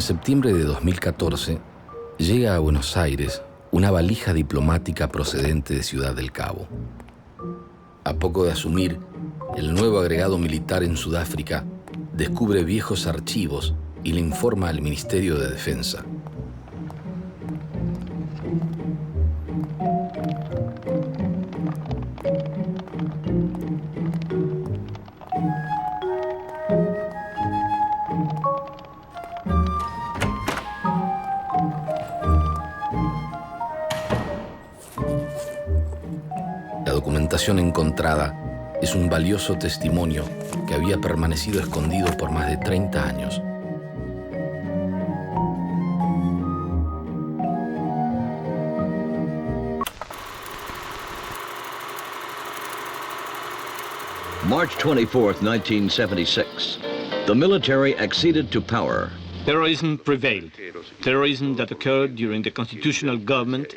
En septiembre de 2014, llega a Buenos Aires una valija diplomática procedente de Ciudad del Cabo. A poco de asumir, el nuevo agregado militar en Sudáfrica descubre viejos archivos y le informa al Ministerio de Defensa. La documentación encontrada es un valioso testimonio que había permanecido escondido por más de 30 años. March 24th, 1976. The military acceded to power. Terrorism prevailed. Terrorism that occurred during the constitutional government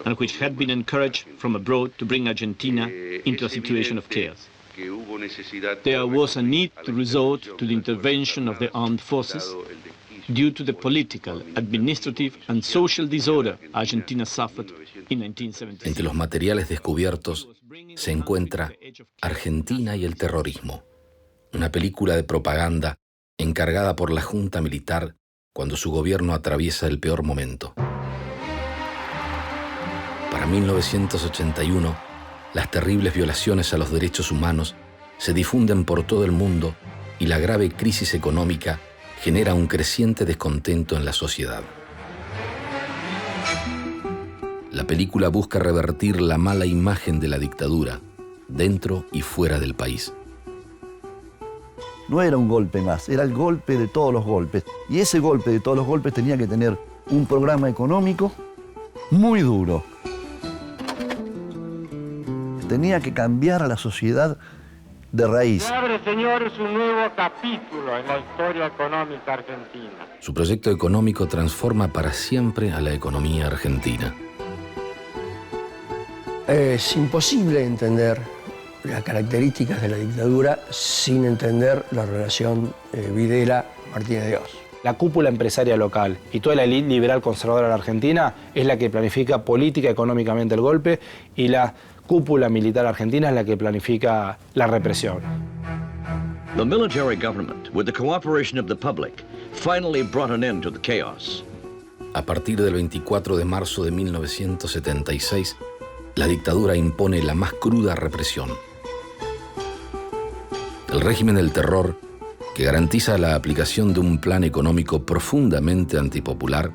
and which had been encouraged from abroad to bring Argentina into a situation of chaos. There was a need to resort to the intervention of the armed forces due to the political, administrative and social disorder Argentina suffered in 1976. Entre los materiales descubiertos se encuentra Argentina y el terrorismo, una película de propaganda encargada por la Junta Militar cuando su gobierno atraviesa el peor momento. Para 1981, las terribles violaciones a los derechos humanos se difunden por todo el mundo y la grave crisis económica genera un creciente descontento en la sociedad. La película busca revertir la mala imagen de la dictadura dentro y fuera del país. No era un golpe más, era el golpe de todos los golpes. Y ese golpe de todos los golpes tenía que tener un programa económico muy duro. Tenía que cambiar a la sociedad de raíz. Se abre, señores, un nuevo capítulo en la historia económica argentina. Su proyecto económico transforma para siempre a la economía argentina. Es imposible entender las características de la dictadura sin entender la relación Videla-Martínez de Oz. La cúpula empresaria local y toda la élite liberal conservadora de la Argentina es la que planifica política económicamente el golpe y la cúpula militar argentina es la que planifica la represión. The military government, with the cooperation of the public, finally brought an end to the chaos. A partir del 24 de marzo de 1976, la dictadura impone la más cruda represión. El régimen del terror, que garantiza la aplicación de un plan económico profundamente antipopular,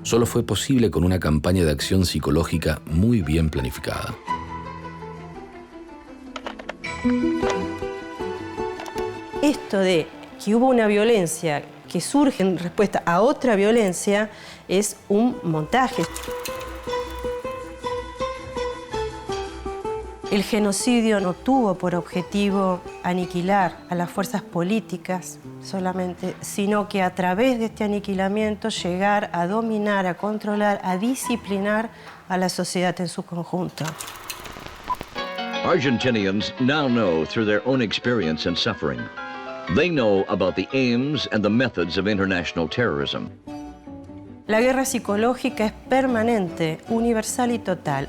solo fue posible con una campaña de acción psicológica muy bien planificada. Esto de que hubo una violencia que surge en respuesta a otra violencia es un montaje. El genocidio no tuvo por objetivo aniquilar a las fuerzas políticas solamente, sino que a través de este aniquilamiento llegar a dominar, a controlar, a disciplinar a la sociedad en su conjunto. Argentinians now know through their own experience and suffering. They know about the aims and the methods of international terrorism. La guerra psicológica es permanente, universal y total.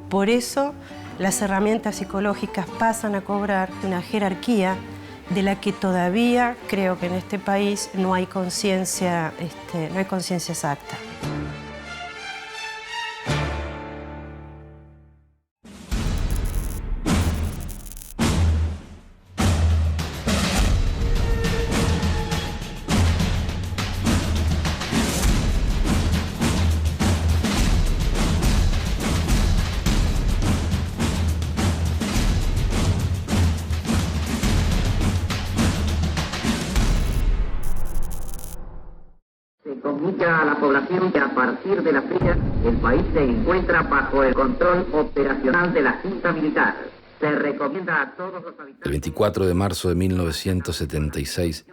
Por eso, las herramientas psicológicas pasan a cobrar una jerarquía de la que todavía creo que en este país no hay conciencia exacta. Comunica a la población que a partir de la fecha el país se encuentra bajo el control operacional de la Junta Militar. Se recomienda a todos los habitantes... El 24 de marzo de 1976,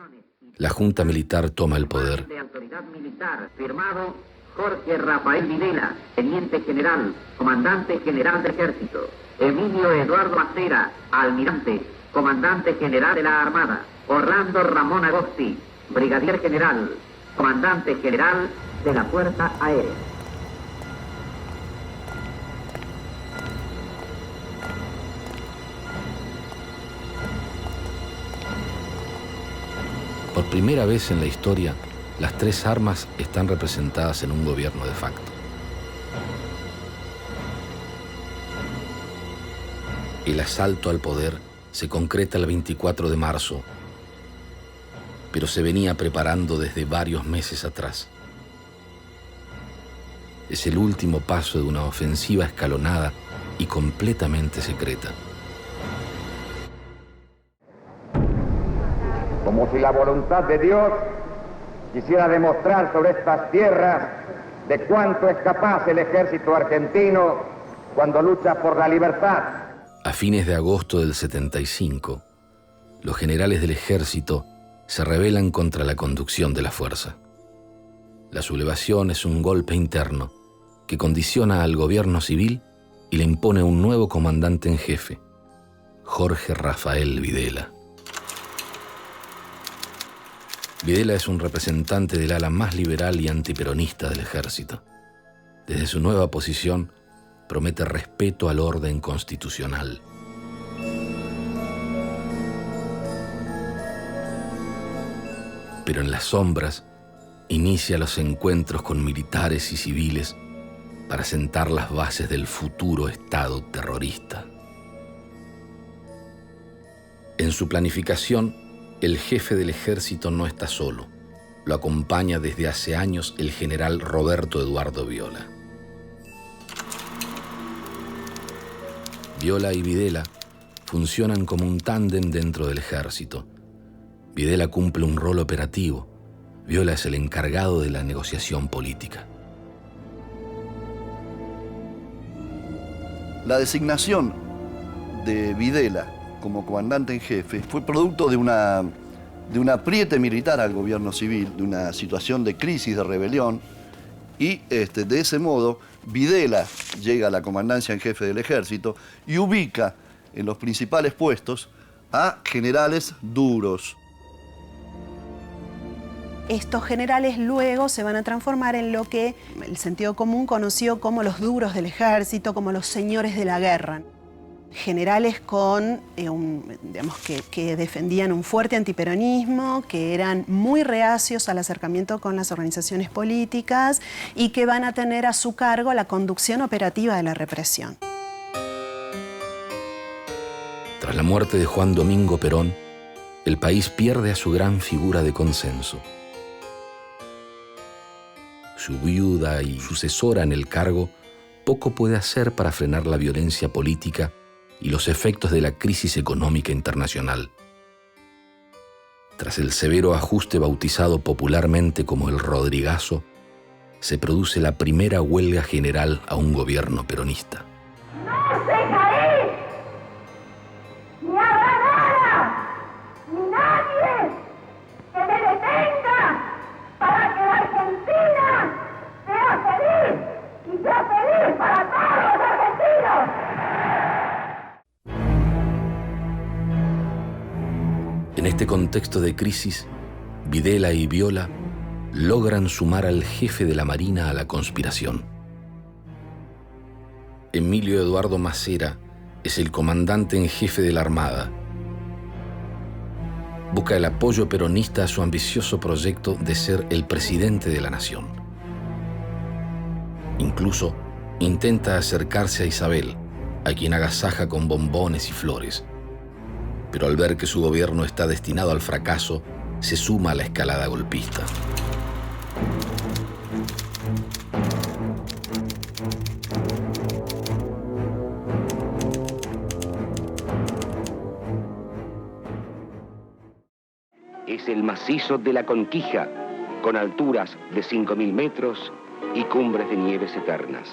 la Junta Militar toma el poder. De autoridad militar, firmado Jorge Rafael Videla, Teniente General, Comandante General del Ejército. Emilio Eduardo Macera, Almirante, Comandante General de la Armada. Orlando Ramón Agosti, Brigadier General. comandante general de la Fuerza Aérea. Por primera vez en la historia, las tres armas están representadas en un gobierno de facto. El asalto al poder se concreta el 24 de marzo, pero se venía preparando desde varios meses atrás. Es el último paso de una ofensiva escalonada y completamente secreta. Como si la voluntad de Dios quisiera demostrar sobre estas tierras de cuánto es capaz el ejército argentino cuando lucha por la libertad. A fines de agosto del 75, los generales del ejército se rebelan contra la conducción de la fuerza. La sublevación es un golpe interno que condiciona al gobierno civil y le impone un nuevo comandante en jefe, Jorge Rafael Videla. Videla es un representante del ala más liberal y antiperonista del ejército. Desde su nueva posición, promete respeto al orden constitucional. Pero en las sombras, inicia los encuentros con militares y civiles para sentar las bases del futuro Estado terrorista. En su planificación, el jefe del ejército no está solo. Lo acompaña desde hace años el general Roberto Eduardo Viola. Viola y Videla funcionan como un tándem dentro del ejército. Videla cumple un rol operativo. Viola es el encargado de la negociación política. La designación de Videla como comandante en jefe fue producto de un apriete militar al gobierno civil, de una situación de crisis, de rebelión, y de ese modo Videla llega a la comandancia en jefe del ejército y ubica en los principales puestos a generales duros. Estos generales luego se van a transformar en lo que el sentido común conoció como los duros del ejército, como los señores de la guerra. Generales con, que defendían un fuerte antiperonismo, que eran muy reacios al acercamiento con las organizaciones políticas y que van a tener a su cargo la conducción operativa de la represión. Tras la muerte de Juan Domingo Perón, el país pierde a su gran figura de consenso. Su viuda y sucesora en el cargo poco puede hacer para frenar la violencia política y los efectos de la crisis económica internacional. Tras el severo ajuste bautizado popularmente como el Rodrigazo, se produce la primera huelga general a un gobierno peronista. ¡No cejaré! ¡Ni habrá nada! ¡Ni nadie que me detenga para que la Argentina sea feliz y sea feliz para todos los argentinos! En este contexto de crisis, Videla y Viola logran sumar al jefe de la Marina a la conspiración. Emilio Eduardo Macera es el comandante en jefe de la Armada. Busca el apoyo peronista a su ambicioso proyecto de ser el presidente de la nación. Incluso intenta acercarse a Isabel, a quien agasaja con bombones y flores. Pero al ver que su gobierno está destinado al fracaso, se suma a la escalada golpista. Es el macizo de la Conquija, con alturas de 5.000 metros y cumbres de nieves eternas.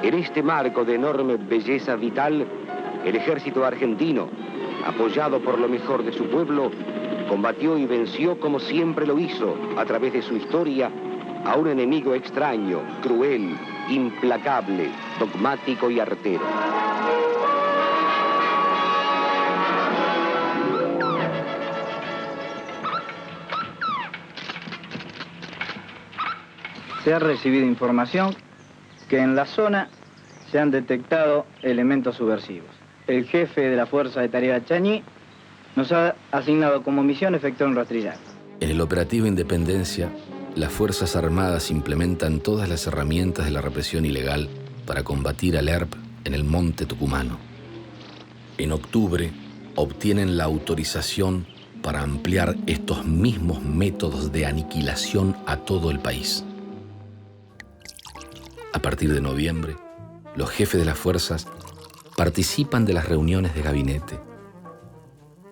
En este marco de enorme belleza vital, el ejército argentino, apoyado por lo mejor de su pueblo, combatió y venció como siempre lo hizo, a través de su historia, a un enemigo extraño, cruel, implacable, dogmático y artero. se ha recibido información que en la zona se han detectado elementos subversivos. El jefe de la Fuerza de Tarea Chañí nos ha asignado como misión efectuar un rastrillaje. En el operativo Independencia, las Fuerzas Armadas implementan todas las herramientas de la represión ilegal para combatir al ERP en el monte tucumano. En octubre, obtienen la autorización para ampliar estos mismos métodos de aniquilación a todo el país. A partir de noviembre, los jefes de las fuerzas participan de las reuniones de gabinete.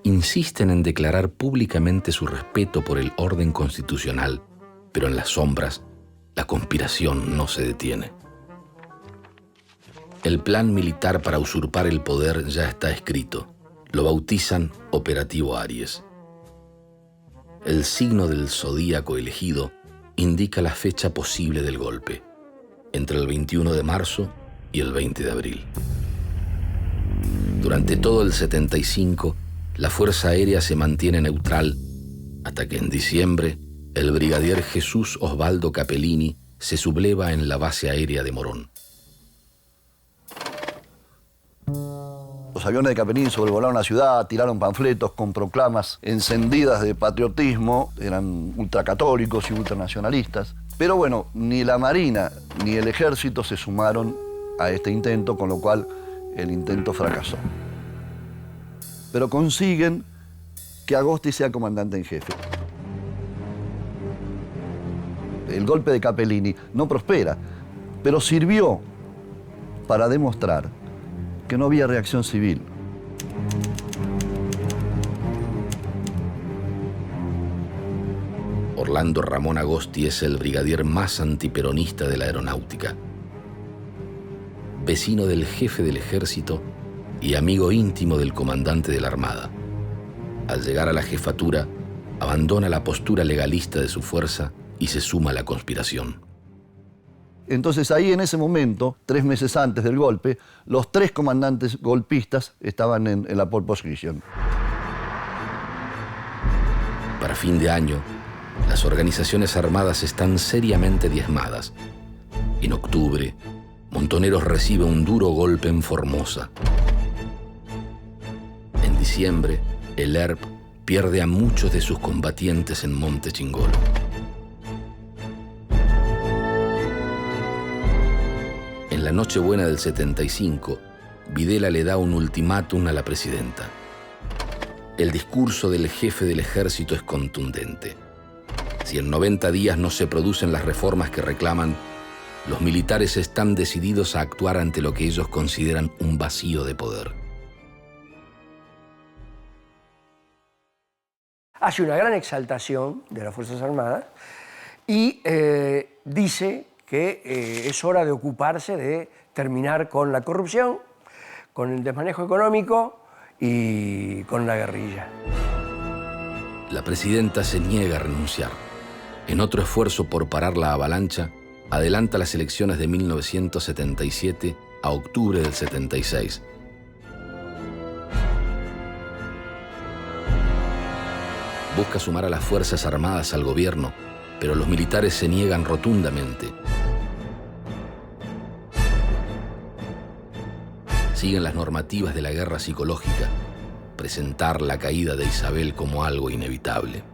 Insisten en declarar públicamente su respeto por el orden constitucional, pero en las sombras, la conspiración no se detiene. El plan militar para usurpar el poder ya está escrito. Lo bautizan Operativo Aries. El signo del zodíaco elegido indica la fecha posible del golpe, entre el 21 de marzo y el 20 de abril. Durante todo el 75, la Fuerza Aérea se mantiene neutral hasta que en diciembre el brigadier Jesús Osvaldo Capellini se subleva en la base aérea de Morón. Los aviones de Capellini sobrevolaron la ciudad, tiraron panfletos con proclamas encendidas de patriotismo, eran ultracatólicos y ultranacionalistas. Pero bueno, ni la Marina ni el Ejército se sumaron a este intento, con lo cual el intento fracasó. Pero consiguen que Agosti sea comandante en jefe. El golpe de Capellini no prospera, pero sirvió para demostrar que no había reacción civil. Orlando Ramón Agosti es el brigadier más antiperonista de la aeronáutica. Vecino del jefe del ejército y amigo íntimo del comandante de la Armada. Al llegar a la jefatura, abandona la postura legalista de su fuerza y se suma a la conspiración. Entonces ahí en ese momento, 3 meses antes del golpe, los 3 comandantes golpistas estaban en la pole position. Para fin de año, las organizaciones armadas están seriamente diezmadas. En octubre, Montoneros recibe un duro golpe en Formosa. En diciembre, el ERP pierde a muchos de sus combatientes en Monte Chingolo. En la Nochebuena del 75, Videla le da un ultimátum a la presidenta. El discurso del jefe del ejército es contundente. Si en 90 días no se producen las reformas que reclaman, los militares están decididos a actuar ante lo que ellos consideran un vacío de poder. Hace una gran exaltación de las Fuerzas Armadas y dice que es hora de ocuparse de terminar con la corrupción, con el desmanejo económico y con la guerrilla. La presidenta se niega a renunciar. En otro esfuerzo por parar la avalancha, adelanta las elecciones de 1977 a octubre del 76. Busca sumar a las Fuerzas Armadas al gobierno, pero los militares se niegan rotundamente. Siguen las normativas de la guerra psicológica, presentar la caída de Isabel como algo inevitable.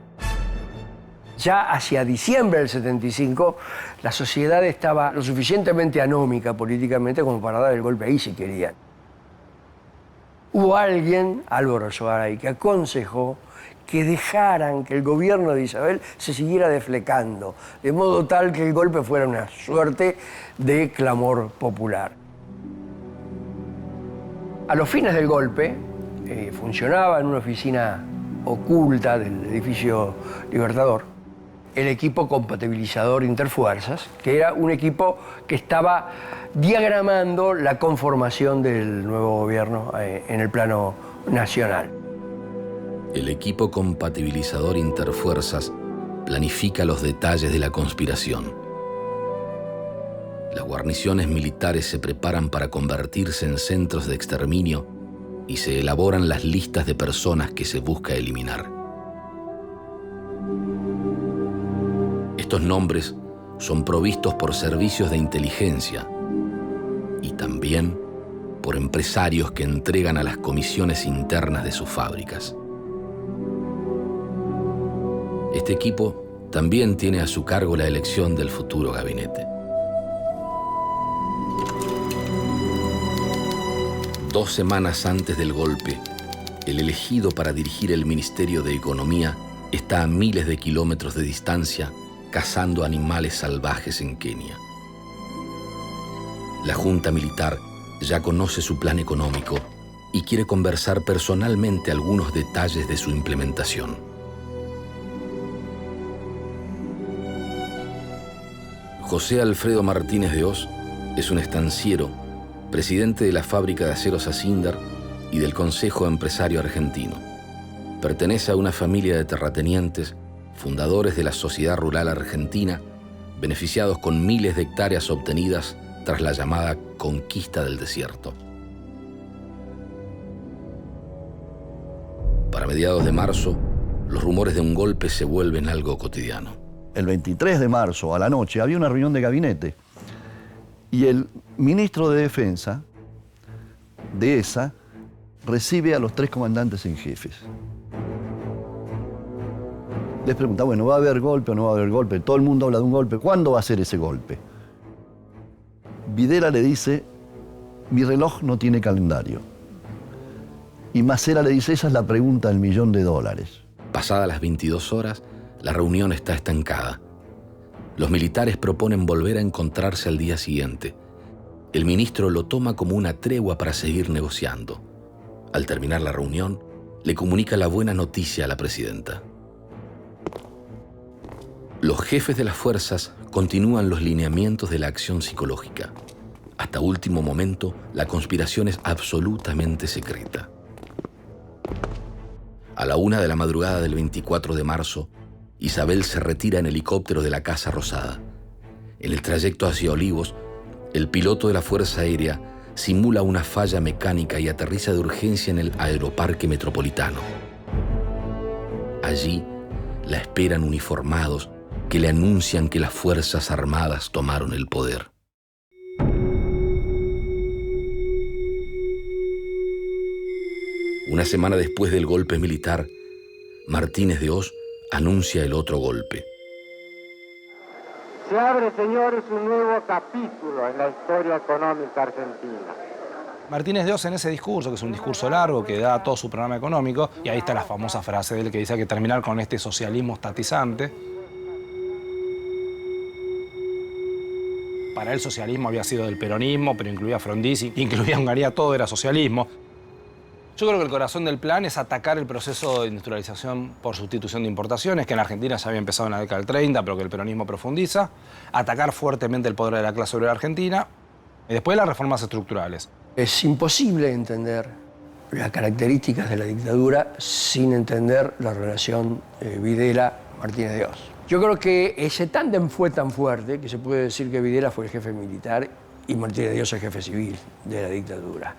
Ya hacia diciembre del 75, la sociedad estaba lo suficientemente anómica políticamente como para dar el golpe ahí si querían. Hubo alguien, Álvaro Soaray, que aconsejó que dejaran que el gobierno de Isabel se siguiera deflecando, de modo tal que el golpe fuera una suerte de clamor popular. A los fines del golpe, funcionaba en una oficina oculta del edificio Libertador el equipo compatibilizador interfuerzas, que era un equipo que estaba diagramando la conformación del nuevo gobierno en el plano nacional. El equipo compatibilizador interfuerzas planifica los detalles de la conspiración. Las guarniciones militares se preparan para convertirse en centros de exterminio y se elaboran las listas de personas que se busca eliminar. Estos nombres son provistos por servicios de inteligencia y también por empresarios que entregan a las comisiones internas de sus fábricas. Este equipo también tiene a su cargo la elección del futuro gabinete. 2 semanas antes del golpe, el elegido para dirigir el Ministerio de Economía está a miles de kilómetros de distancia cazando animales salvajes en Kenia. La Junta Militar ya conoce su plan económico y quiere conversar personalmente algunos detalles de su implementación. José Alfredo Martínez de Hoz es un estanciero, presidente de la fábrica de aceros Acindar y del Consejo Empresario Argentino. Pertenece a una familia de terratenientes, fundadores de la Sociedad Rural Argentina, beneficiados con miles de hectáreas obtenidas tras la llamada conquista del desierto. Para mediados de marzo, los rumores de un golpe se vuelven algo cotidiano. El 23 de marzo, a la noche, había una reunión de gabinete y el ministro de Defensa de esa recibe a los 3 comandantes en jefes. Les pregunta, bueno, ¿va a haber golpe o no va a haber golpe? Todo el mundo habla de un golpe. ¿Cuándo va a ser ese golpe? Videla le dice, mi reloj no tiene calendario. Y Macera le dice, esa es la pregunta del $1.000.000. Pasadas las 22 horas, la reunión está estancada. Los militares proponen volver a encontrarse al día siguiente. El ministro lo toma como una tregua para seguir negociando. Al terminar la reunión, le comunica la buena noticia a la presidenta. Los jefes de las fuerzas continúan los lineamientos de la acción psicológica. Hasta último momento, la conspiración es absolutamente secreta. A la 1 de la madrugada del 24 de marzo, Isabel se retira en helicóptero de la Casa Rosada. En el trayecto hacia Olivos, el piloto de la Fuerza Aérea simula una falla mecánica y aterriza de urgencia en el Aeroparque Metropolitano. Allí la esperan uniformados que le anuncian que las Fuerzas Armadas tomaron el poder. Una semana después del golpe militar, Martínez de Hoz anuncia el otro golpe. Se abre, señores, un nuevo capítulo en la historia económica argentina. Martínez de Hoz en ese discurso, que es un discurso largo, que da todo su programa económico, y ahí está la famosa frase de él que dice que hay que terminar con este socialismo estatizante. Para él, socialismo había sido del peronismo, pero incluía Frondizi, incluía Hungría, todo era socialismo. Yo creo que el corazón del plan es atacar el proceso de industrialización por sustitución de importaciones, que en Argentina ya había empezado en la década del 30, pero que el peronismo profundiza. Atacar fuertemente el poder de la clase obrera argentina. Y después las reformas estructurales. Es imposible entender las características de la dictadura sin entender la relación Videla-Martínez de Hoz. Yo creo que ese tándem fue tan fuerte que se puede decir que Videla fue el jefe militar y Martínez de Hoz el jefe civil de la dictadura.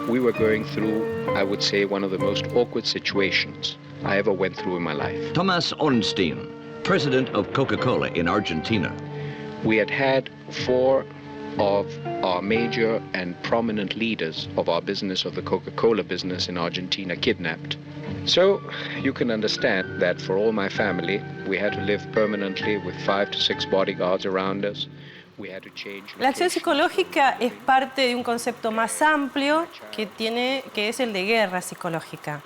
We were going through, I would say, one of the most awkward situations I ever went through in my life. Thomas Ornstein, president of Coca-Cola in Argentina. We had 4 of our major and prominent leaders of our business, of the Coca-Cola business in Argentina, kidnapped. So you can understand that for all my family, we had to live permanently with 5 to 6 bodyguards around us. La acción psicológica es parte de un concepto más amplio que es el de guerra psicológica.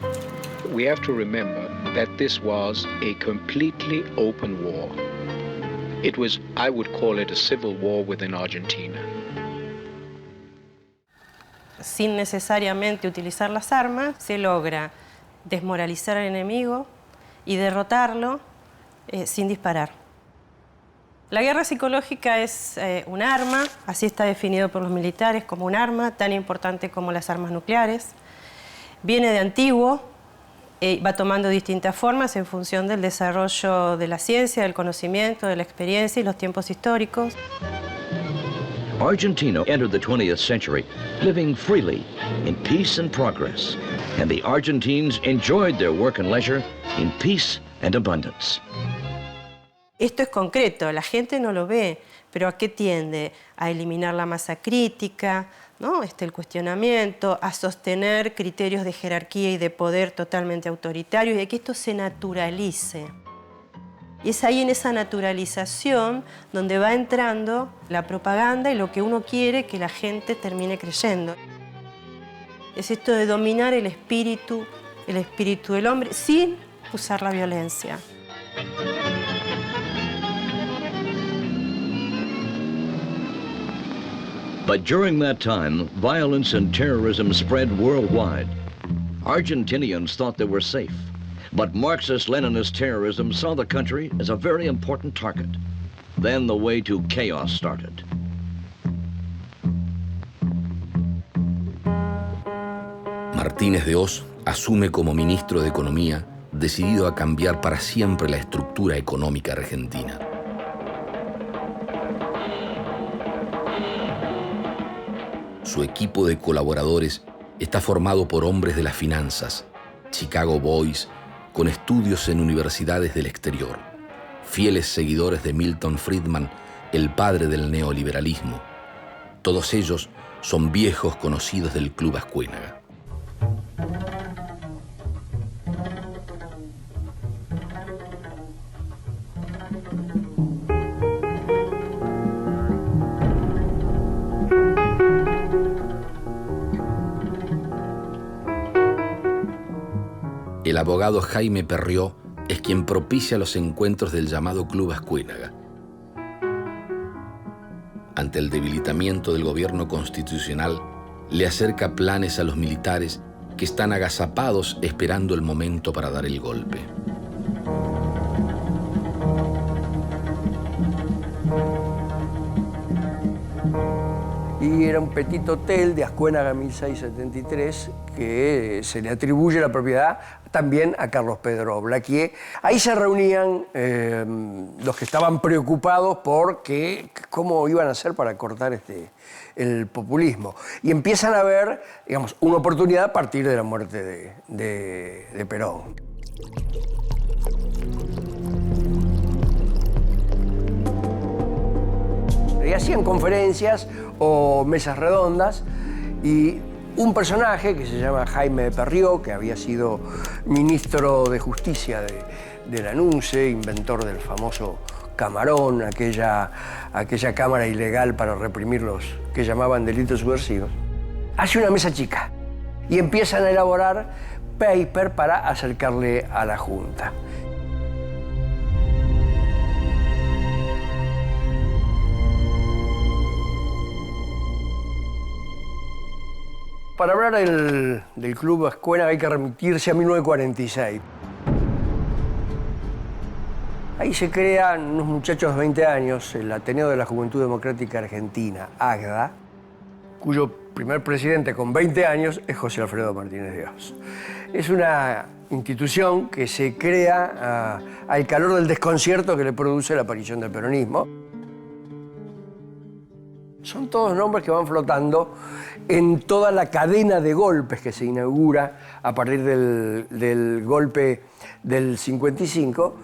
We have to remember that this was a completely open war. It was, I would call it, a civil war within Argentina. Sin necesariamente utilizar las armas, se logra desmoralizar al enemigo y derrotarlo sin disparar. La guerra psicológica es un arma, así está definido por los militares como un arma tan importante como las armas nucleares. Viene de antiguo, va tomando distintas formas en función del desarrollo de la ciencia, del conocimiento, de la experiencia y los tiempos históricos. Argentina entered the 20th century living freely in peace and progress, and the Argentines enjoyed their work and leisure in peace and abundance. Esto es concreto, la gente no lo ve, pero ¿a qué tiende? A eliminar la masa crítica, ¿no? El cuestionamiento, a sostener criterios de jerarquía y de poder totalmente autoritarios y a que esto se naturalice. Y es ahí en esa naturalización donde va entrando la propaganda y lo que uno quiere que la gente termine creyendo. Es esto de dominar el espíritu del hombre sin usar la violencia. But during that time, violence and terrorism spread worldwide. Argentinians thought they were safe, but Marxist-Leninist terrorism saw the country as a very important target. Then the way to chaos started. Martínez de Hoz asume como ministro de Economía, decidido a cambiar para siempre la estructura económica argentina. Su equipo de colaboradores está formado por hombres de las finanzas, Chicago Boys, con estudios en universidades del exterior, fieles seguidores de Milton Friedman, el padre del neoliberalismo. Todos ellos son viejos conocidos del Club Ascuénaga. El abogado Jaime Perrió es quien propicia los encuentros del llamado Club Ascuénaga. Ante el debilitamiento del gobierno constitucional, le acerca planes a los militares que están agazapados esperando el momento para dar el golpe. Y era un petit hotel de Ascuénaga 1673 que se le atribuye la propiedad también a Carlos Pedro Blaquier. Ahí se reunían los que estaban preocupados por cómo iban a hacer para cortar el populismo. Y empiezan a ver, digamos, una oportunidad a partir de la muerte de Perón. Y hacían conferencias o mesas redondas y un personaje que se llama Jaime Perrió, que había sido ministro de Justicia de la NUNCE, inventor del famoso Camarón, aquella cámara ilegal para reprimir los que llamaban delitos subversivos, hace una mesa chica y empiezan a elaborar paper para acercarle a la Junta. Para hablar del Club Ascuénaga hay que remitirse a 1946. Ahí se crean unos muchachos de 20 años, el Ateneo de la Juventud Democrática Argentina, AGDA, cuyo primer presidente con 20 años es José Alfredo Martínez de Hoz. Es una institución que se crea al calor del desconcierto que le produce la aparición del peronismo. Son todos nombres que van flotando en toda la cadena de golpes que se inaugura a partir del golpe del 55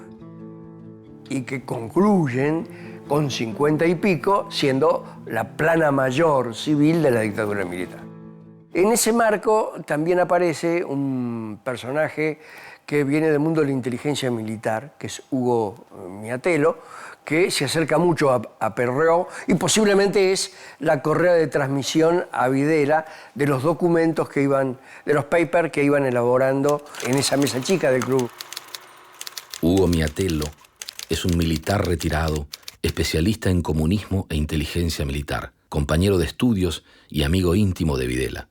y que concluyen con 50 y pico siendo la plana mayor civil de la dictadura militar. En ese marco también aparece un personaje que viene del mundo de la inteligencia militar, que es Hugo Miatelo, que se acerca mucho a Perrió y posiblemente es la correa de transmisión a Videla de los documentos de los papers que iban elaborando en esa mesa chica del club. Hugo Miatelo es un militar retirado, especialista en comunismo e inteligencia militar, compañero de estudios y amigo íntimo de Videla.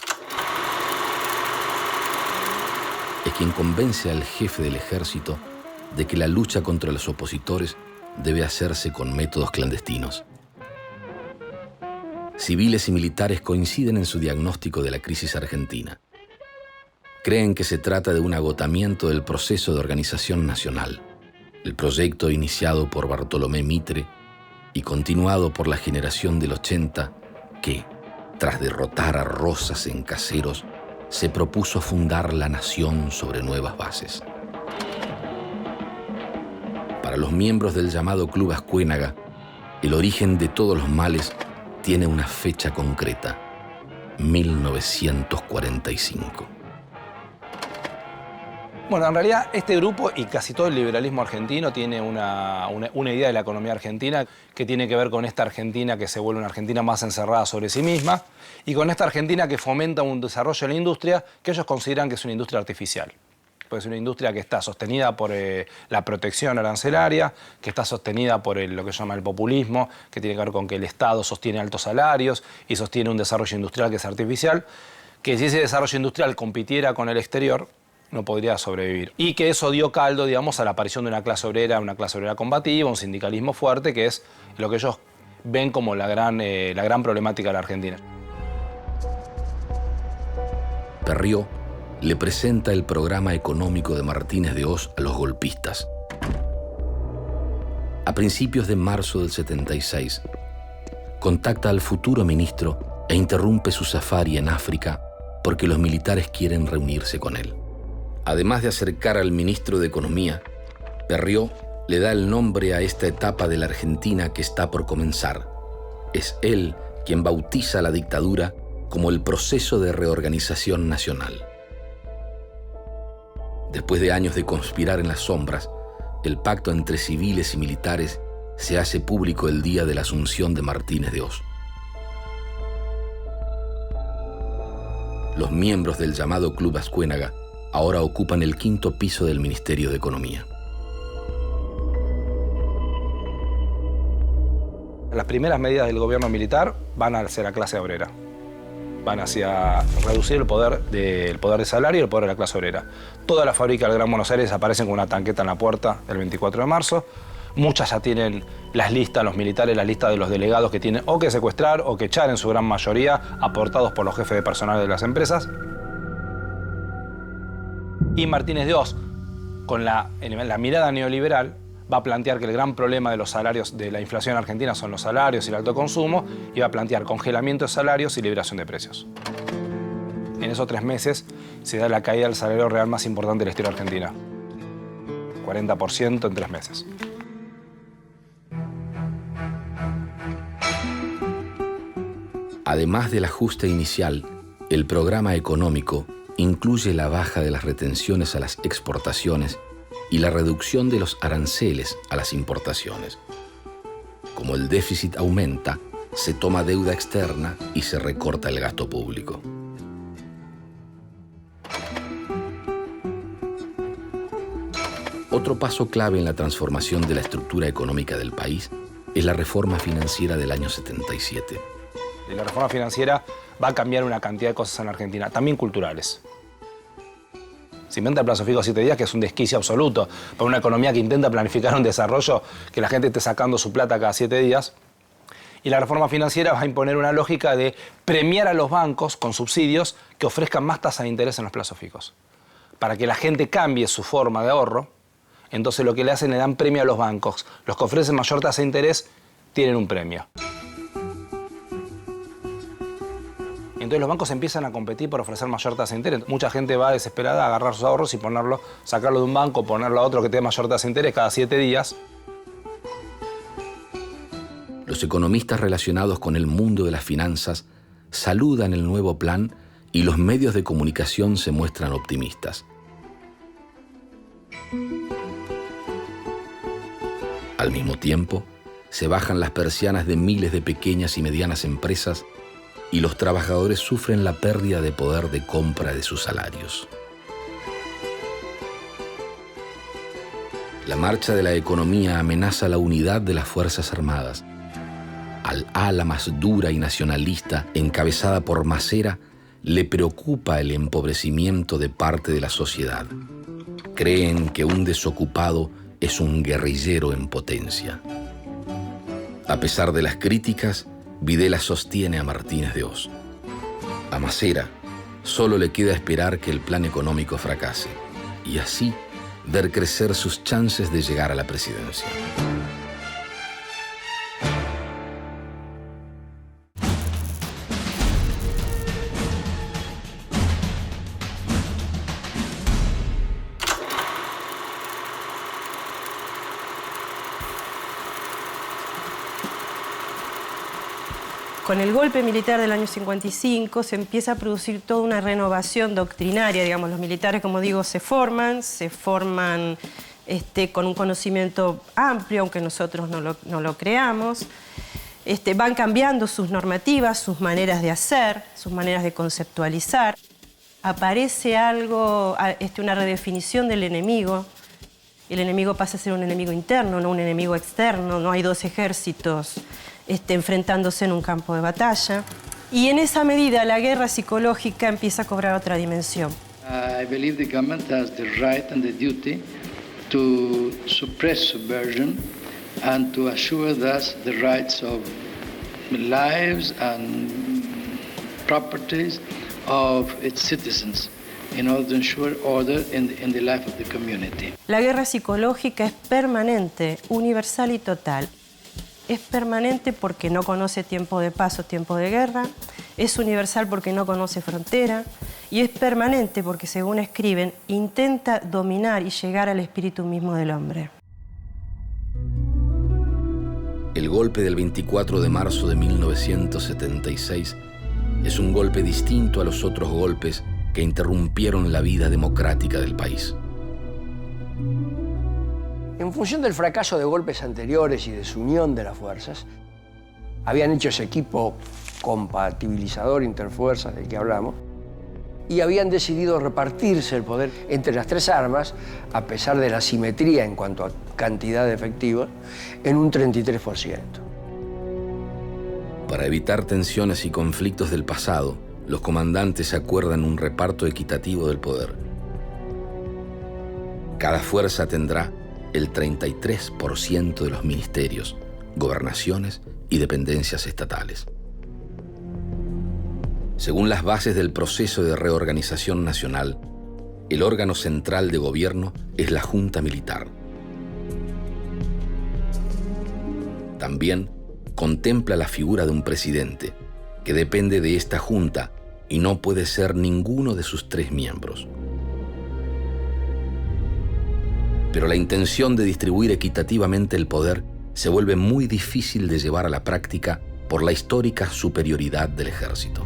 Es quien convence al jefe del ejército de que la lucha contra los opositores debe hacerse con métodos clandestinos. Civiles y militares coinciden en su diagnóstico de la crisis argentina. Creen que se trata de un agotamiento del proceso de organización nacional, el proyecto iniciado por Bartolomé Mitre y continuado por la generación del 80 que, tras derrotar a Rosas en Caseros, se propuso fundar la nación sobre nuevas bases. Para los miembros del llamado Club Ascuénaga, el origen de todos los males tiene una fecha concreta: 1945. Bueno, en realidad este grupo y casi todo el liberalismo argentino tiene una idea de la economía argentina que tiene que ver con esta Argentina que se vuelve una Argentina más encerrada sobre sí misma y con esta Argentina que fomenta un desarrollo de la industria que ellos consideran que es una industria artificial. Pues es una industria que está sostenida por la protección arancelaria, que está sostenida por lo que se llama el populismo, que tiene que ver con que el Estado sostiene altos salarios y sostiene un desarrollo industrial que es artificial, que si ese desarrollo industrial compitiera con el exterior, no podría sobrevivir. Y que eso dio caldo, digamos, a la aparición de una clase obrera combativa, un sindicalismo fuerte, que es lo que ellos ven como la gran problemática de la Argentina. Perrió le presenta el programa económico de Martínez de Hoz a los golpistas. A principios de marzo del 76, contacta al futuro ministro e interrumpe su safari en África porque los militares quieren reunirse con él. Además de acercar al ministro de Economía, Perrió le da el nombre a esta etapa de la Argentina que está por comenzar. Es él quien bautiza la dictadura como el proceso de reorganización nacional. Después de años de conspirar en las sombras, el pacto entre civiles y militares se hace público el día de la asunción de Martínez de Hoz. Los miembros del llamado Club Ascuénaga ahora ocupan el 5º piso del Ministerio de Economía. Las primeras medidas del gobierno militar van hacia la clase obrera. Van hacia reducir el poder de salario y el poder de la clase obrera. Todas las fábricas del Gran Buenos Aires aparecen con una tanqueta en la puerta el 24 de marzo. Muchas ya tienen las listas, los militares, las listas de los delegados que tienen o que secuestrar o que echar, en su gran mayoría, aportados por los jefes de personal de las empresas. Y Martínez de Hoz, con la mirada neoliberal, va a plantear que el gran problema de los salarios, de la inflación argentina, son los salarios y el alto consumo, y va a plantear congelamiento de salarios y liberación de precios. En esos 3 meses se da la caída del salario real más importante de la historia argentina. 40% en 3 meses. Además del ajuste inicial, el programa económico incluye la baja de las retenciones a las exportaciones y la reducción de los aranceles a las importaciones. Como el déficit aumenta, se toma deuda externa y se recorta el gasto público. Otro paso clave en la transformación de la estructura económica del país es la reforma financiera del año 77. Y la reforma financiera va a cambiar una cantidad de cosas en la Argentina, también culturales. Se inventa el plazo fijo a 7 días, que es un desquicio absoluto para una economía que intenta planificar un desarrollo, que la gente esté sacando su plata cada 7 días. Y la reforma financiera va a imponer una lógica de premiar a los bancos con subsidios que ofrezcan más tasa de interés en los plazos fijos. Para que la gente cambie su forma de ahorro, entonces lo que le hacen, le dan premio a los bancos. Los que ofrecen mayor tasa de interés tienen un premio. Entonces los bancos empiezan a competir por ofrecer mayor tasa de interés. Mucha gente va desesperada a agarrar sus ahorros y sacarlo de un banco, ponerlo a otro que tenga mayor tasa de interés cada 7 días. Los economistas relacionados con el mundo de las finanzas saludan el nuevo plan y los medios de comunicación se muestran optimistas. Al mismo tiempo, se bajan las persianas de miles de pequeñas y medianas empresas y los trabajadores sufren la pérdida de poder de compra de sus salarios. La marcha de la economía amenaza la unidad de las Fuerzas Armadas. Al ala más dura y nacionalista, encabezada por Macera, le preocupa el empobrecimiento de parte de la sociedad. Creen que un desocupado es un guerrillero en potencia. A pesar de las críticas, Videla sostiene a Martínez de Hoz. A Macera solo le queda esperar que el plan económico fracase y así ver crecer sus chances de llegar a la presidencia. Con el golpe militar del año 55 se empieza a producir toda una renovación doctrinaria, digamos, los militares, como digo, se forman con un conocimiento amplio, aunque nosotros no lo creamos. Van cambiando sus normativas, sus maneras de hacer, sus maneras de conceptualizar. Aparece una redefinición del enemigo. El enemigo pasa a ser un enemigo interno, no un enemigo externo. No hay dos ejércitos enfrentándose en un campo de batalla. Y en esa medida la guerra psicológica empieza a cobrar otra dimensión. I believe the government has the right and the duty to suppress subversion and to assure thus the rights of lives and properties of its citizens in order to ensure order in the life of the community. La guerra psicológica es permanente, universal y total. Es permanente porque no conoce tiempo de paz o tiempo de guerra, es universal porque no conoce frontera y es permanente porque, según escriben, intenta dominar y llegar al espíritu mismo del hombre. El golpe del 24 de marzo de 1976 es un golpe distinto a los otros golpes que interrumpieron la vida democrática del país. En función del fracaso de golpes anteriores y desunión de las fuerzas, habían hecho ese equipo compatibilizador interfuerzas del que hablamos y habían decidido repartirse el poder entre las tres armas, a pesar de la asimetría en cuanto a cantidad de efectivos, en un 33%. Para evitar tensiones y conflictos del pasado, los comandantes acuerdan un reparto equitativo del poder. Cada fuerza tendrá el 33% de los ministerios, gobernaciones y dependencias estatales. Según las bases del proceso de reorganización nacional, el órgano central de gobierno es la Junta Militar. También contempla la figura de un presidente, que depende de esta Junta y no puede ser ninguno de sus tres miembros. Pero la intención de distribuir equitativamente el poder se vuelve muy difícil de llevar a la práctica por la histórica superioridad del ejército.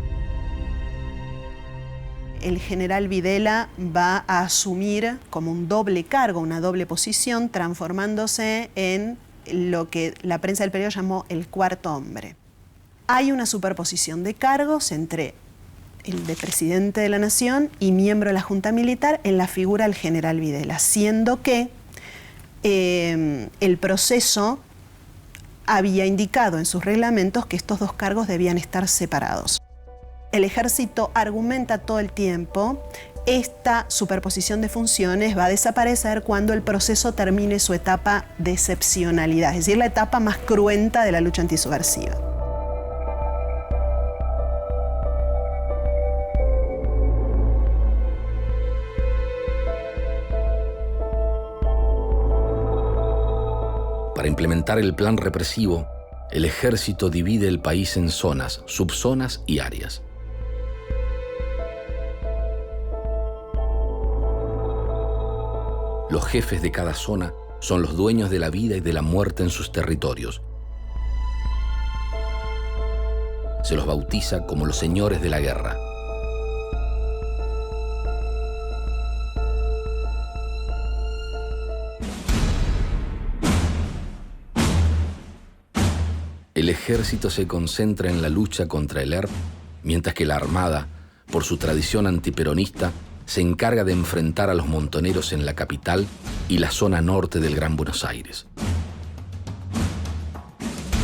El general Videla va a asumir como un doble cargo, una doble posición, transformándose en lo que la prensa del periodo llamó el cuarto hombre. Hay una superposición de cargos entre el de presidente de la Nación y miembro de la Junta Militar en la figura del general Videla, siendo que el proceso había indicado en sus reglamentos que estos dos cargos debían estar separados. El ejército argumenta todo el tiempo, esta superposición de funciones va a desaparecer cuando el proceso termine su etapa de excepcionalidad, es decir, la etapa más cruenta de la lucha antisubversiva. Para implementar el plan represivo, el ejército divide el país en zonas, subzonas y áreas. Los jefes de cada zona son los dueños de la vida y de la muerte en sus territorios. Se los bautiza como los señores de la guerra. El ejército se concentra en la lucha contra el ERP, mientras que la Armada, por su tradición antiperonista, se encarga de enfrentar a los montoneros en la capital y la zona norte del Gran Buenos Aires.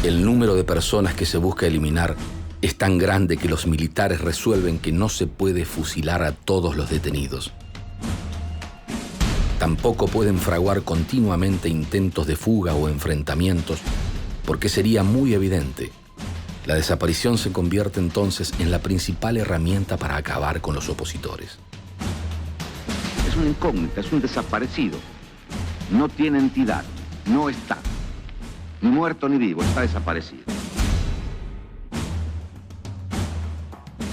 El número de personas que se busca eliminar es tan grande que los militares resuelven que no se puede fusilar a todos los detenidos. Tampoco pueden fraguar continuamente intentos de fuga o enfrentamientos, porque sería muy evidente. La desaparición se convierte entonces en la principal herramienta para acabar con los opositores. Es una incógnita, es un desaparecido. No tiene entidad, no está. Ni muerto ni vivo, está desaparecido.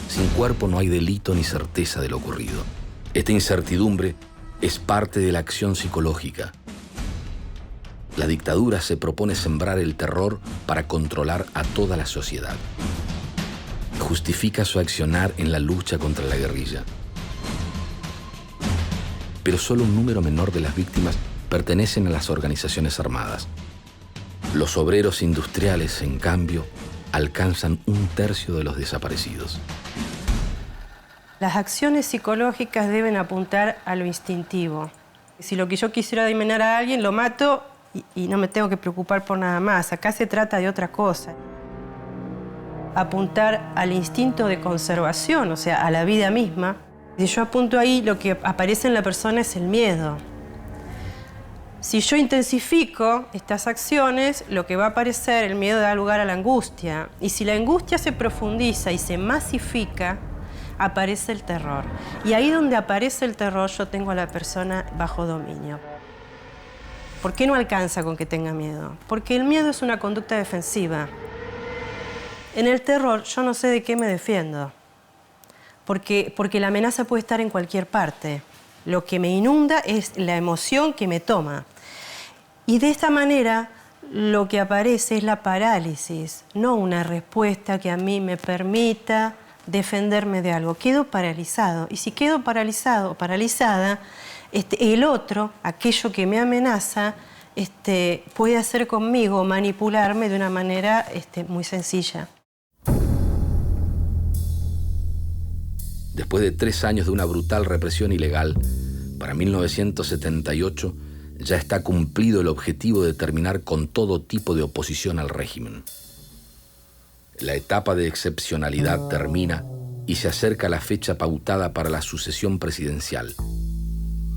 Sin cuerpo no hay delito ni certeza de lo ocurrido. Esta incertidumbre es parte de la acción psicológica. La dictadura se propone sembrar el terror para controlar a toda la sociedad. justifica su accionar en la lucha contra la guerrilla. Pero solo un número menor de las víctimas pertenecen a las organizaciones armadas. Los obreros industriales, en cambio, alcanzan 1/3 de los desaparecidos. Las acciones psicológicas deben apuntar a lo instintivo. Si lo que yo quisiera eliminar a alguien, lo mato y no me tengo que preocupar por nada más. Acá se trata de otra cosa. Apuntar al instinto de conservación, o sea, a la vida misma. Si yo apunto ahí, lo que aparece en la persona es el miedo. Si yo intensifico estas acciones, lo que va a aparecer, el miedo da lugar a la angustia. Y si la angustia se profundiza y se masifica, aparece el terror. Y ahí donde aparece el terror, yo tengo a la persona bajo dominio. ¿Por qué no alcanza con que tenga miedo? Porque el miedo es una conducta defensiva. En el terror, yo no sé de qué me defiendo. Porque la amenaza puede estar en cualquier parte. Lo que me inunda es la emoción que me toma. Y de esta manera, lo que aparece es la parálisis, no una respuesta que a mí me permita defenderme de algo. Quedo paralizado. Y si quedo paralizado o paralizada, el otro, aquello que me amenaza, puede hacer conmigo, manipularme de una manera muy sencilla. Después de 3 años de una brutal represión ilegal, para 1978 ya está cumplido el objetivo de terminar con todo tipo de oposición al régimen. La etapa de excepcionalidad termina y se acerca la fecha pautada para la sucesión presidencial.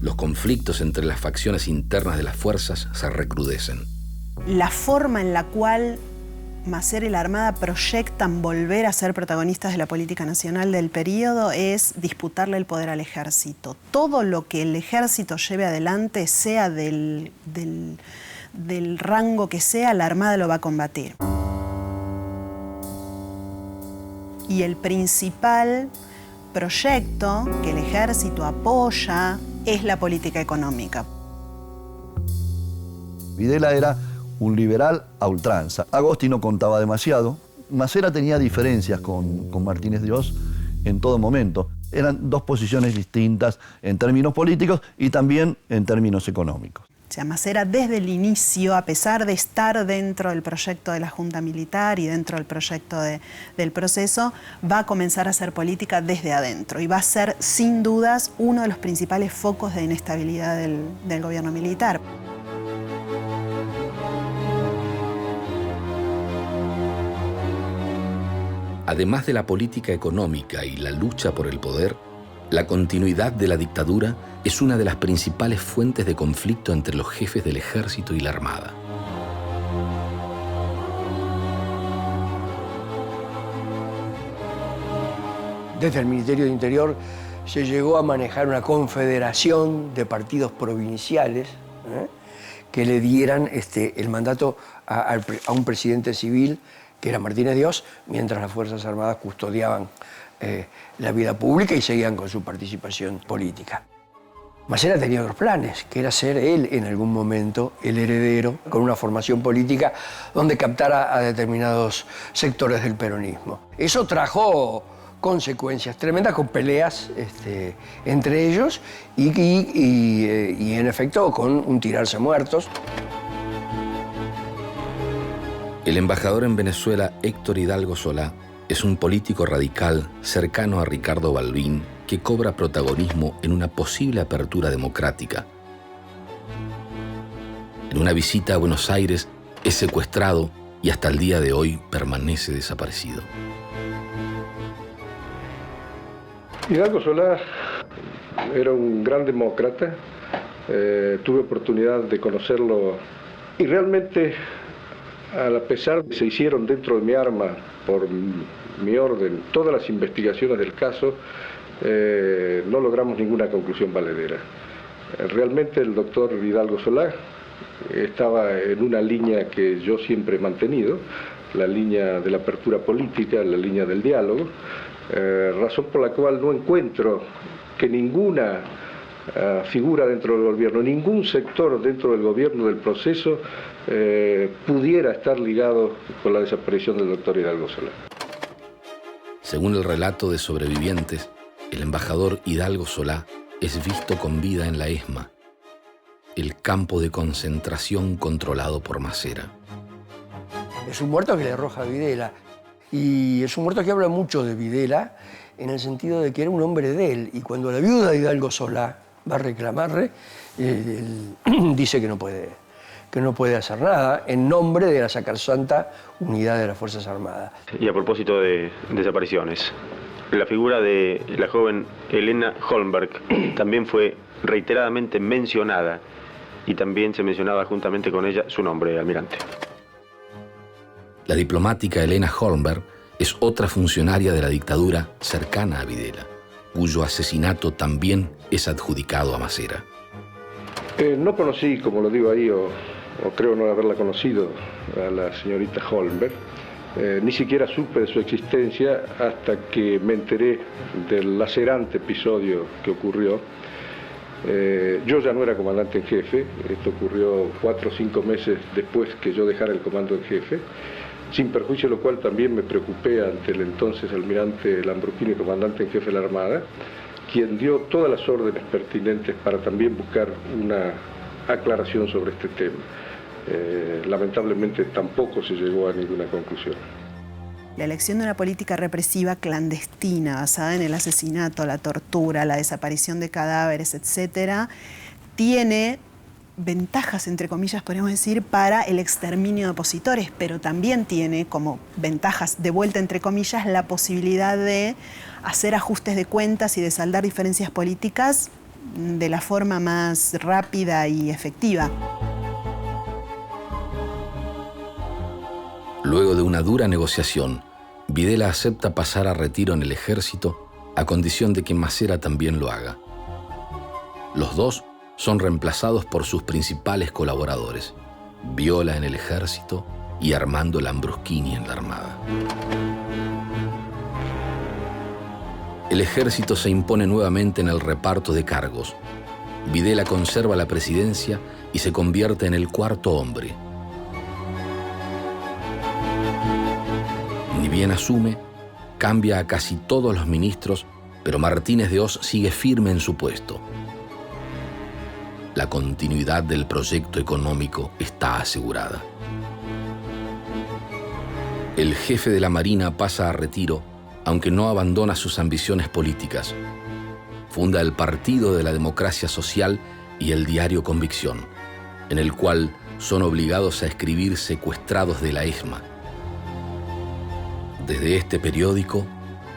Los conflictos entre las facciones internas de las fuerzas se recrudecen. La forma en la cual Masera y la Armada proyectan volver a ser protagonistas de la política nacional del periodo es disputarle el poder al ejército. Todo lo que el ejército lleve adelante, sea del rango que sea, la Armada lo va a combatir. Y el principal proyecto que el ejército apoya es la política económica. Videla era un liberal a ultranza. Agosti no contaba demasiado. Masera tenía diferencias con Martínez Dios en todo momento. Eran dos posiciones distintas en términos políticos y también en términos económicos. O sea, Masera desde el inicio, a pesar de estar dentro del proyecto de la Junta Militar y dentro del proyecto del proceso, va a comenzar a hacer política desde adentro y va a ser, sin dudas, uno de los principales focos de inestabilidad del gobierno militar. Además de la política económica y la lucha por el poder, la continuidad de la dictadura es una de las principales fuentes de conflicto entre los jefes del ejército y la armada. Desde el Ministerio de Interior se llegó a manejar una confederación de partidos provinciales que le dieran el mandato a un presidente civil, que era Martínez Dios, mientras las Fuerzas Armadas custodiaban la vida pública y seguían con su participación política. Masera tenía otros planes, que era ser él en algún momento el heredero, con una formación política donde captara a determinados sectores del peronismo. Eso trajo consecuencias tremendas, con peleas entre ellos y en efecto con un tirarse muertos. El embajador en Venezuela, Héctor Hidalgo Solá, es un político radical cercano a Ricardo Balbín que cobra protagonismo en una posible apertura democrática. En una visita a Buenos Aires es secuestrado y hasta el día de hoy permanece desaparecido. Hidalgo Solá era un gran demócrata. Tuve oportunidad de conocerlo y realmente, a pesar de que se hicieron dentro de mi arma, por mi orden, todas las investigaciones del caso, no logramos ninguna conclusión valedera. Realmente el doctor Hidalgo Solá estaba en una línea que yo siempre he mantenido, la línea de la apertura política, la línea del diálogo, razón por la cual no encuentro que ninguna figura dentro del gobierno, ningún sector dentro del gobierno del proceso pudiera estar ligado con la desaparición del doctor Hidalgo Solá. Según el relato de sobrevivientes, el embajador Hidalgo Solá es visto con vida en la ESMA, el campo de concentración controlado por Masera. Es un muerto que le arroja a Videla. Y es un muerto que habla mucho de Videla en el sentido de que era un hombre de él. Y cuando la viuda de Hidalgo Solá va a reclamarle, él dice que no puede hacer nada en nombre de la sacrosanta unidad de las Fuerzas Armadas. Y a propósito de desapariciones, la figura de la joven Elena Holmberg también fue reiteradamente mencionada y también se mencionaba juntamente con ella su nombre, almirante. La diplomática Elena Holmberg es otra funcionaria de la dictadura cercana a Videla, cuyo asesinato también es adjudicado a Masera. No conocí, como lo digo ahí, o creo no haberla conocido, a la señorita Holmberg. Ni siquiera supe de su existencia hasta que me enteré del lacerante episodio que ocurrió. Yo ya no era comandante en jefe, esto ocurrió 4 o 5 meses después que yo dejara el comando en jefe, sin perjuicio de lo cual también me preocupé ante el entonces almirante Lambrusquini, comandante en jefe de la Armada, quien dio todas las órdenes pertinentes para también buscar una aclaración sobre este tema. Lamentablemente tampoco se llegó a ninguna conclusión. La elección de una política represiva clandestina basada en el asesinato, la tortura, la desaparición de cadáveres, etcétera, tiene ventajas, entre comillas, podríamos decir, para el exterminio de opositores, pero también tiene como ventajas, de vuelta entre comillas, la posibilidad de hacer ajustes de cuentas y de saldar diferencias políticas de la forma más rápida y efectiva. Luego de una dura negociación, Videla acepta pasar a retiro en el ejército a condición de que Masera también lo haga. Los dos son reemplazados por sus principales colaboradores, Viola en el ejército y Armando Lambrusquini en la Armada. El ejército se impone nuevamente en el reparto de cargos. Videla conserva la presidencia y se convierte en el cuarto hombre. Ni bien asume, cambia a casi todos los ministros, pero Martínez de Hoz sigue firme en su puesto. La continuidad del proyecto económico está asegurada. El jefe de la Marina pasa a retiro, aunque no abandona sus ambiciones políticas. Funda el Partido de la Democracia Social y el diario Convicción, en el cual son obligados a escribir secuestrados de la ESMA. Desde este periódico,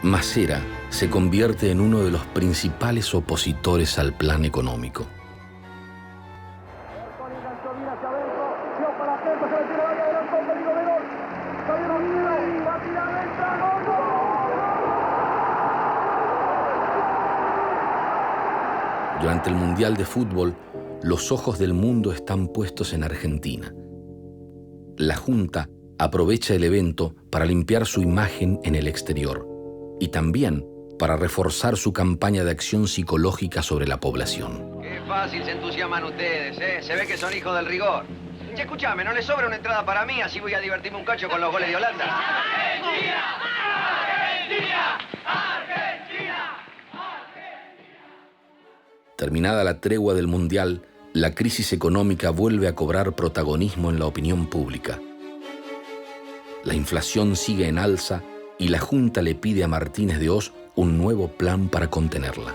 Masera se convierte en uno de los principales opositores al plan económico. Durante el Mundial de Fútbol, los ojos del mundo están puestos en Argentina. La Junta aprovecha el evento para limpiar su imagen en el exterior y también para reforzar su campaña de acción psicológica sobre la población. Qué fácil se entusiasman ustedes, ¿eh? Se ve que son hijos del rigor. Che, escuchame, ¿no les sobra una entrada para mí? Así voy a divertirme un cacho con los goles de Holanda. ¡Argentina! ¡Argentina! ¡Argentina! Terminada la tregua del Mundial, la crisis económica vuelve a cobrar protagonismo en la opinión pública. La inflación sigue en alza y la Junta le pide a Martínez de Hoz un nuevo plan para contenerla.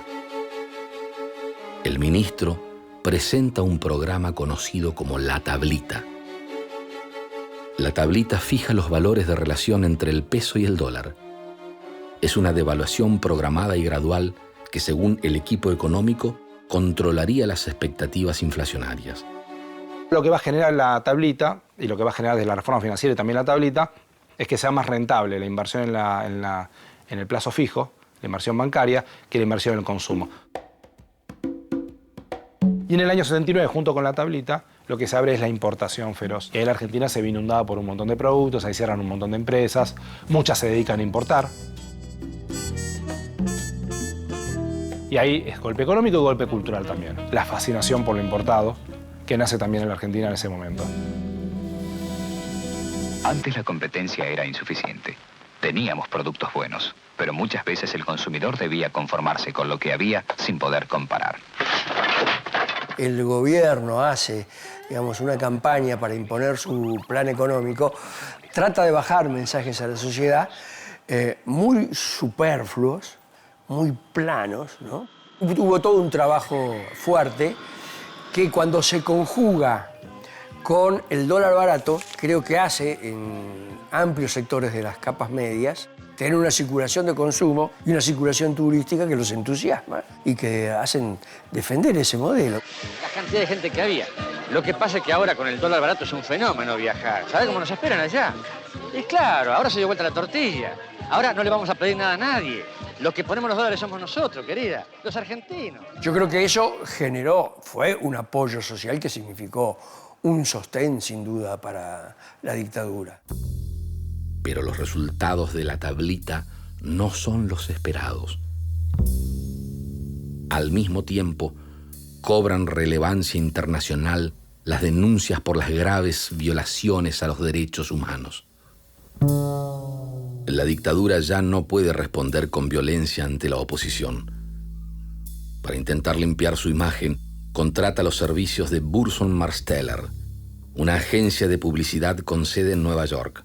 El ministro presenta un programa conocido como La Tablita. La tablita fija los valores de relación entre el peso y el dólar. Es una devaluación programada y gradual que, según el equipo económico, controlaría las expectativas inflacionarias. Lo que va a generar la tablita, y lo que va a generar desde la reforma financiera y también la tablita, es que sea más rentable la inversión en el plazo fijo, la inversión bancaria, que la inversión en el consumo. Y en el año 79, junto con la tablita, lo que se abre es la importación feroz. Y ahí la Argentina se ve inundada por un montón de productos, ahí cierran un montón de empresas, muchas se dedican a importar. Y ahí es golpe económico y golpe cultural también. La fascinación por lo importado, que nace también en la Argentina en ese momento. Antes la competencia era insuficiente. Teníamos productos buenos, pero pero muchas veces el consumidor debía conformarse con lo que había sin poder comparar. El gobierno hace, digamos, una campaña para imponer su plan económico, trata de bajar mensajes a la sociedad muy superfluos, muy planos, ¿no? Hubo todo un trabajo fuerte que cuando se conjuga con el dólar barato, creo que hace en amplios sectores de las capas medias tener una circulación de consumo y una circulación turística que los entusiasma y que hacen defender ese modelo. La cantidad de gente que había. Lo que pasa es que ahora con el dólar barato es un fenómeno viajar. ¿Sabes cómo nos esperan allá? Y claro, ahora se dio vuelta la tortilla. Ahora no le vamos a pedir nada a nadie. Los que ponemos los dólares somos nosotros, querida, los argentinos. Yo creo que eso fue un apoyo social que significó un sostén, sin duda, para la dictadura. Pero los resultados de la tablita no son los esperados. Al mismo tiempo, cobran relevancia internacional las denuncias por las graves violaciones a los derechos humanos. La dictadura ya no puede responder con violencia ante la oposición. Para intentar limpiar su imagen, contrata los servicios de Burson Marsteller, una agencia de publicidad con sede en Nueva York,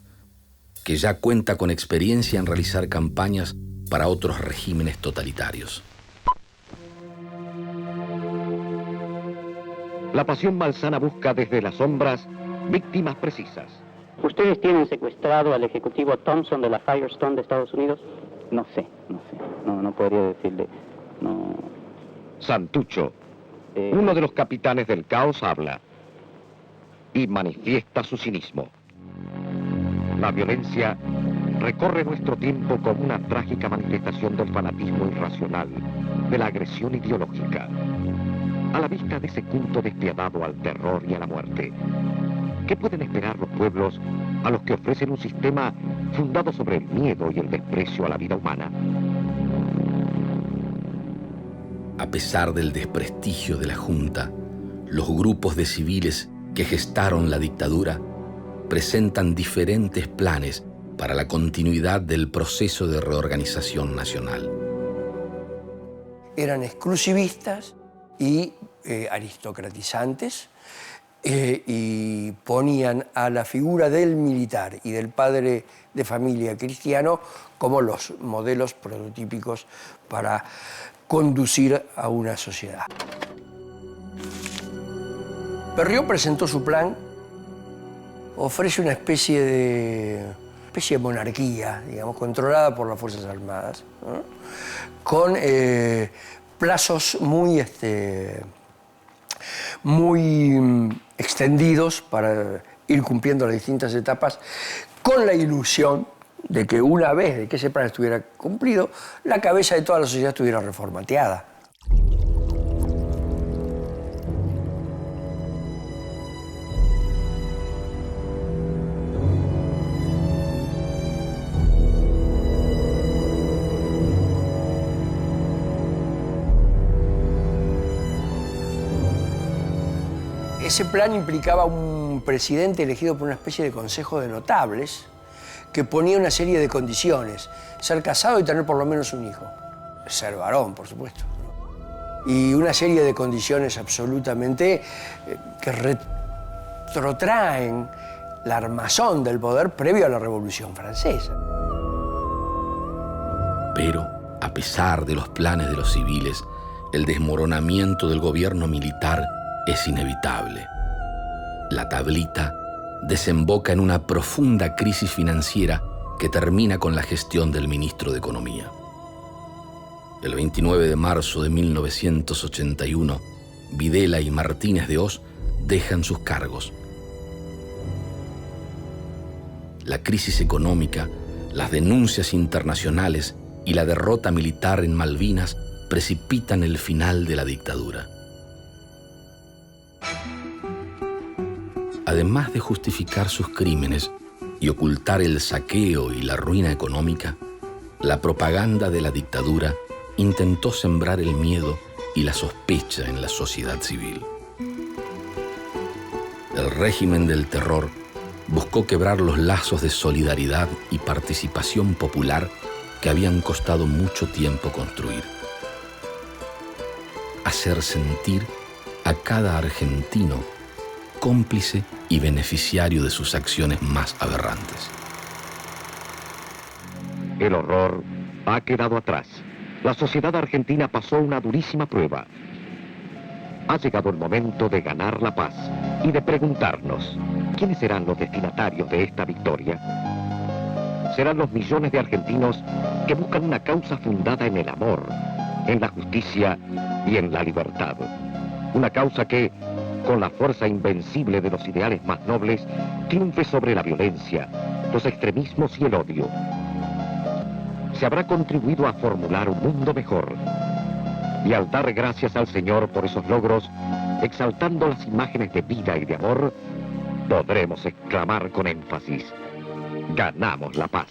que ya cuenta con experiencia en realizar campañas para otros regímenes totalitarios. La pasión malsana busca desde las sombras víctimas precisas. ¿Ustedes tienen secuestrado al ejecutivo Thompson de la Firestone de Estados Unidos? No sé. No podría decirle. No. Santucho, uno de los capitanes del caos, habla y manifiesta su cinismo. La violencia recorre nuestro tiempo como una trágica manifestación del fanatismo irracional, de la agresión ideológica. A la vista de ese culto despiadado al terror y a la muerte, ¿qué pueden esperar los pueblos a los que ofrecen un sistema fundado sobre el miedo y el desprecio a la vida humana? A pesar del desprestigio de la Junta, los grupos de civiles que gestaron la dictadura presentan diferentes planes para la continuidad del proceso de reorganización nacional. Eran exclusivistas y aristocratizantes, y ponían a la figura del militar y del padre de familia cristiano como los modelos prototípicos para conducir a una sociedad. Berrió presentó su plan, ofrece una especie de monarquía, digamos, controlada por las Fuerzas Armadas, ¿no? Con plazos muy extendidos para ir cumpliendo las distintas etapas, con la ilusión de que una vez de que ese plan estuviera cumplido, la cabeza de toda la sociedad estuviera reformateada. Ese plan implicaba un presidente elegido por una especie de consejo de notables que ponía una serie de condiciones. Ser casado y tener por lo menos un hijo. Ser varón, por supuesto. Y una serie de condiciones absolutamente que retrotraen la armazón del poder previo a la Revolución Francesa. Pero, a pesar de los planes de los civiles, el desmoronamiento del gobierno militar es inevitable. La tablita desemboca en una profunda crisis financiera que termina con la gestión del ministro de Economía. El 29 de marzo de 1981, Videla y Martínez de Hoz dejan sus cargos. La crisis económica, las denuncias internacionales y la derrota militar en Malvinas precipitan el final de la dictadura. Además de justificar sus crímenes y ocultar el saqueo y la ruina económica, la propaganda de la dictadura intentó sembrar el miedo y la sospecha en la sociedad civil. El régimen del terror buscó quebrar los lazos de solidaridad y participación popular que habían costado mucho tiempo construir. Hacer sentir a cada argentino cómplice y beneficiario de sus acciones más aberrantes. El horror ha quedado atrás. La sociedad argentina pasó una durísima prueba. Ha llegado el momento de ganar la paz y de preguntarnos, ¿quiénes serán los destinatarios de esta victoria? Serán los millones de argentinos que buscan una causa fundada en el amor, en la justicia y en la libertad. Una causa que, con la fuerza invencible de los ideales más nobles, triunfe sobre la violencia, los extremismos y el odio. Se habrá contribuido a formular un mundo mejor. Y al dar gracias al Señor por esos logros, exaltando las imágenes de vida y de amor, podremos exclamar con énfasis: ganamos la paz.